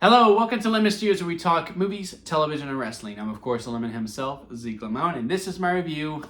Hello, welcome to Lemon Studios, where we talk movies, television, and wrestling. I'm, of course, Lemon himself, Zeke Lemon, and this is my review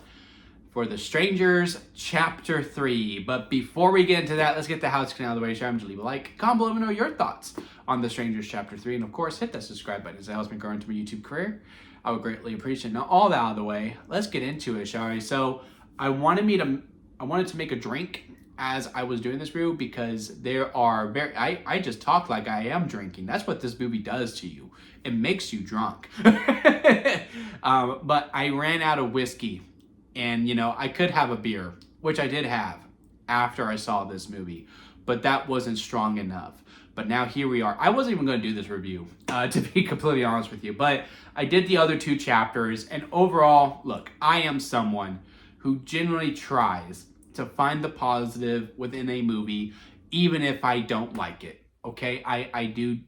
for The Strangers, Chapter 3. But before we get into that, let's get the housekeeping out of the way. Share, leave a like, comment below, let me know your thoughts on The Strangers, Chapter 3. And, of course, hit that subscribe button as it helps me grow into my YouTube career. I would greatly appreciate it. Now, all that out of the way, let's get into it, shall we? So, I wanted to make a drink as I was doing this review because there are I just talk like I am drinking. That's what this movie does to you. It makes you drunk. But I ran out of whiskey, and I could have a beer, which I did have after I saw this movie, but that wasn't strong enough. But now here we are. I wasn't even going to do this review, to be completely honest with you, but I did the other two chapters, and overall, look, I am someone who genuinely tries to find the positive within a movie, even if I don't like it. Okay, I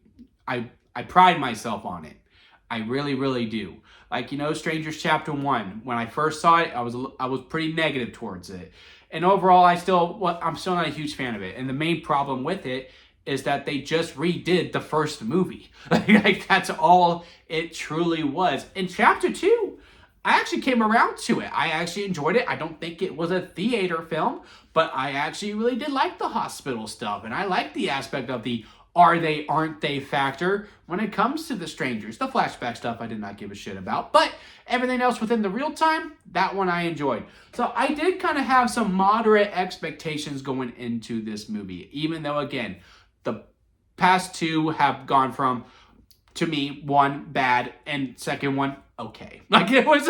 pride myself on it. I really, really do. Like, Strangers Chapter 1, when I first saw it, I was pretty negative towards it. And overall, I'm still not a huge fan of it. And the main problem with it is that they just redid the first movie. Like, that's all it truly was. In Chapter 2, I actually came around to it. I actually enjoyed it. I don't think it was a theater film, but I actually really did like the hospital stuff. And I like the aspect of the are they, aren't they factor when it comes to the strangers. The flashback stuff I did not give a shit about, but everything else within the real time, that one I enjoyed. So I did kind of have some moderate expectations going into this movie, even though, again, the past two have gone from, to me, one, bad, and second one, okay. Like, it was,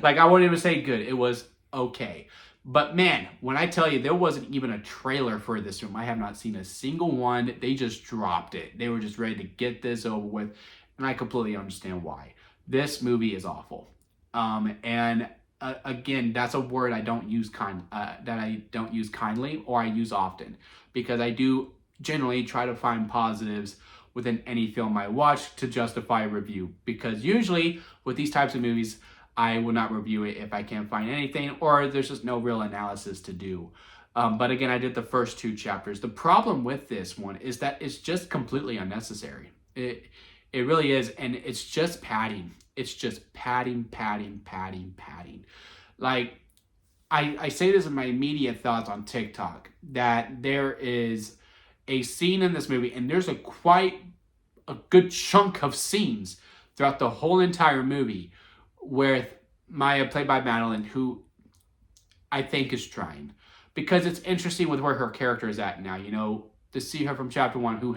like, I wouldn't even say good. It was okay. But, man, when I tell you there wasn't even a trailer for this film, I have not seen a single one. They just dropped it. They were just ready to get this over with, and I completely understand why. This movie is awful. Again, that's a word I don't use kindly, or I use often, because I do generally try to find positives within any film I watch to justify a review. Because usually with these types of movies, I will not review it if I can't find anything or there's just no real analysis to do. But again, I did the first two chapters. The problem with this one is that it's just completely unnecessary. It really is, and it's just padding. It's just padding. Like, I say this in my immediate thoughts on TikTok, that there is a scene in this movie, and there's quite a good chunk of scenes throughout the whole entire movie with Maya, played by Madeline, who I think is trying. Because it's interesting with where her character is at now, to see her from Chapter 1 who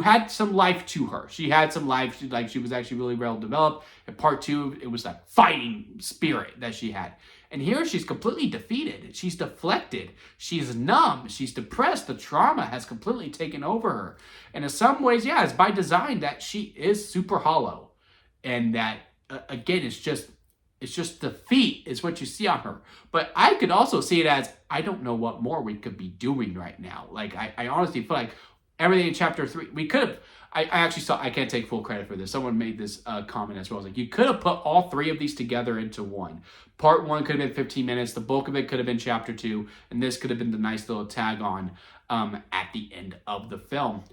had some life to her. She had some life. She was actually really well developed. In Part 2, it was that fighting spirit that she had. And here she's completely defeated. She's deflected. She's numb. She's depressed. The trauma has completely taken over her. And in some ways, yeah, it's by design that she is super hollow. And that, again, it's just defeat is what you see on her. But I could also see it as, I don't know what more we could be doing right now. Like, I honestly feel like everything in Chapter 3, we could have, I actually saw, I can't take full credit for this. Someone made this comment as well. I was like, you could have put all three of these together into one. Part 1 could have been 15 minutes. The bulk of it could have been Chapter 2. And this could have been the nice little tag on at the end of the film.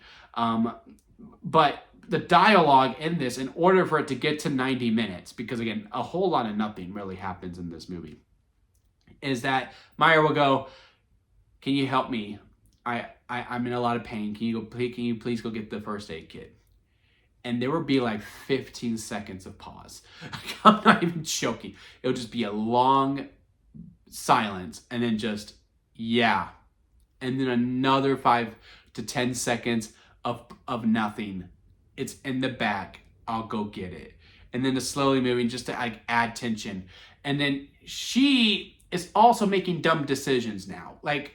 But the dialogue in this, in order for it to get to 90 minutes, because again, a whole lot of nothing really happens in this movie, is that Maya will go, can you help me? I'm in a lot of pain. Can you please go get the first aid kit? And there would be like 15 seconds of pause. I'm not even joking. It would just be a long silence, and then just, yeah. And then another 5 to 10 seconds of nothing. It's in the back. I'll go get it. And then the slowly moving just to add tension. And then she is also making dumb decisions now. Like,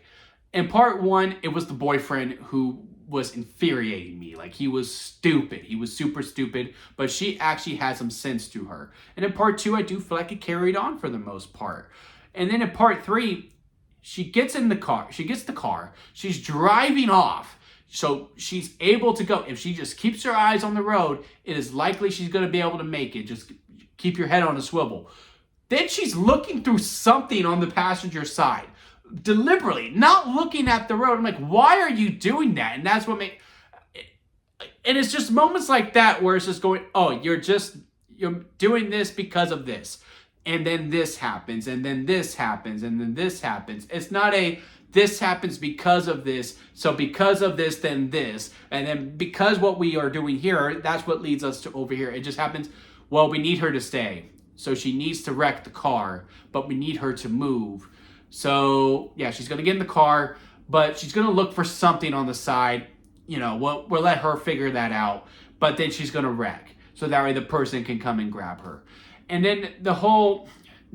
in Part 1, it was the boyfriend who was infuriating me. Like, he was stupid. He was super stupid. But she actually had some sense to her. And in Part 2, I do feel like it carried on for the most part. And then in Part 3, she gets in the car. She gets the car. She's driving off. So she's able to go. If she just keeps her eyes on the road, it is likely she's going to be able to make it. Just keep your head on a swivel. Then she's looking through something on the passenger side. Deliberately, not looking at the road. I'm like, why are you doing that? And that's what And it's just moments like that where it's just going, oh, you're doing this because of this. And then this happens, and then this happens, and then this happens. It's not this happens because of this, so because of this, then this. And then because what we are doing here, that's what leads us to over here. It just happens, well, we need her to stay. So she needs to wreck the car, but we need her to move. So, yeah, she's going to get in the car, but she's going to look for something on the side. We'll let her figure that out. But then she's going to wreck. So that way the person can come and grab her. And then the whole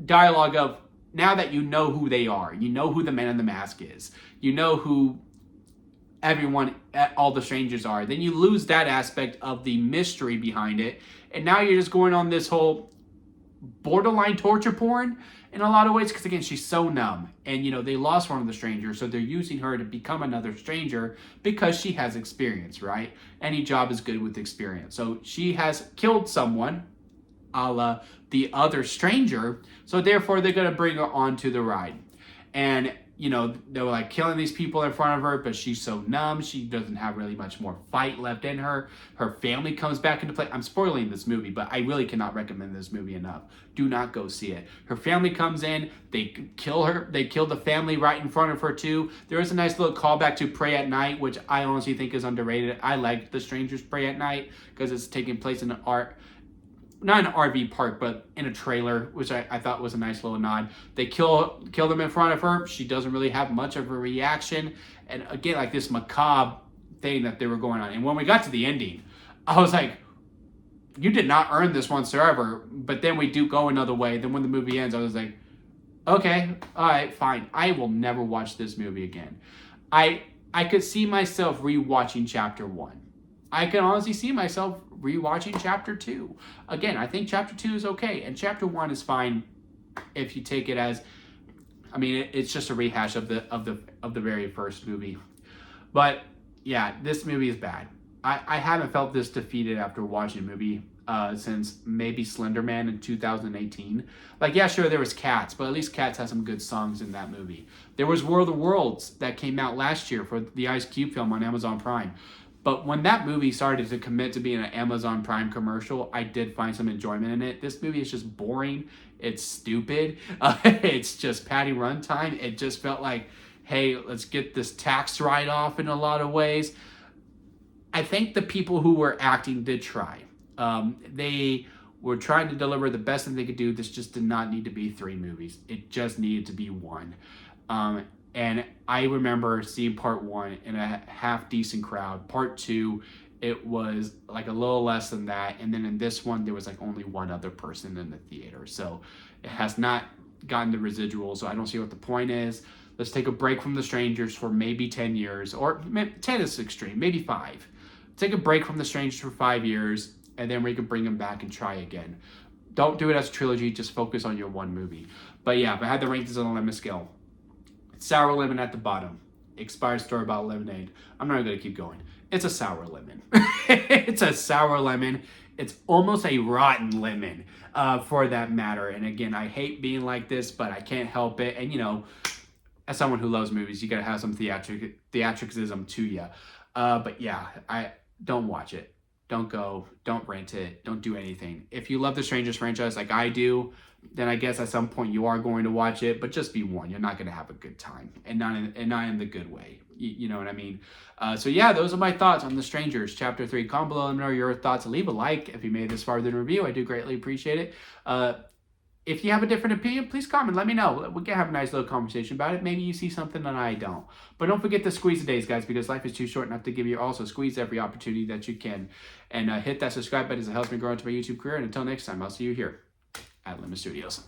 dialogue of, now that you know who they are, you know who the man in the mask is, you know who all the strangers are, then you lose that aspect of the mystery behind it. And now you're just going on this whole borderline torture porn in a lot of ways, because again, she's so numb. And they lost one of the strangers, so they're using her to become another stranger because she has experience, right? Any job is good with experience. So she has killed someone, a la the other stranger, so therefore they're going to bring her onto the ride. And they were like killing these people in front of her, but she's so numb, she doesn't have really much more fight left in her. Her family comes back into play. I'm spoiling this movie, but I really cannot recommend this movie enough. Do not go see it. Her family comes in, they kill her, they kill the family right in front of her too. There is a nice little callback to Pray at Night, which I honestly think is underrated. I like The Strangers Pray at Night because it's taking place in not an RV park, but in a trailer, which I thought was a nice little nod. They kill them in front of her. She doesn't really have much of a reaction. And again, like this macabre thing that they were going on. And when we got to the ending, I was like, you did not earn this whatsoever. But then we do go another way. Then when the movie ends, I was like, okay, all right, fine. I will never watch this movie again. I could see myself rewatching chapter 1. I can honestly see myself rewatching chapter 2. Again, I think chapter 2 is okay, and chapter 1 is fine if you take it as, it's just a rehash of the very first movie. But yeah, this movie is bad. I haven't felt this defeated after watching a movie since maybe Slender Man in 2018. Like, yeah, sure, there was Cats, but at least Cats has some good songs in that movie. There was War of the Worlds that came out last year for the Ice Cube film on Amazon Prime. But when that movie started to commit to being an Amazon Prime commercial, I did find some enjoyment in it. This movie is just boring. It's stupid. It's just Patty runtime. It just felt like, hey, let's get this tax write-off in a lot of ways. I think the people who were acting did try. They were trying to deliver the best that they could do. This just did not need to be 3 movies. It just needed to be 1. And I remember seeing part 1 in a half decent crowd. Part 2, it was like a little less than that. And then in this one, there was like only one other person in the theater. So it has not gotten the residual. So I don't see what the point is. Let's take a break from The Strangers for maybe 10 years. Or 10 is extreme, maybe 5. Take a break from The Strangers for 5 years. And then we can bring them back and try again. Don't do it as a trilogy. Just focus on your 1 movie. But yeah, if I had to rank this on a lemon scale, sour lemon at the bottom. Expired store-bought lemonade. I'm not going to keep going. It's a sour lemon. It's a sour lemon. It's almost a rotten lemon, for that matter. And again, I hate being like this, but I can't help it. And as someone who loves movies, you got to have some theatricism to you. But yeah, I don't watch it. Don't go. Don't rent it. Don't do anything. If you love the Strangers franchise like I do, then I guess at some point you are going to watch it, but just be warned, you're not going to have a good time, and not in the good way. You know what I mean? So yeah, those are my thoughts on The Strangers, Chapter 3. Comment below, let me know your thoughts. Leave a like if you made it this far in the review. I do greatly appreciate it. If you have a different opinion, please comment. Let me know. We can have a nice little conversation about it. Maybe you see something that I don't. But don't forget to squeeze the days, guys, because life is too short not to give you also squeeze every opportunity that you can. And hit that subscribe button as it helps me grow into my YouTube career. And until next time, I'll see you here at Lemon Studios.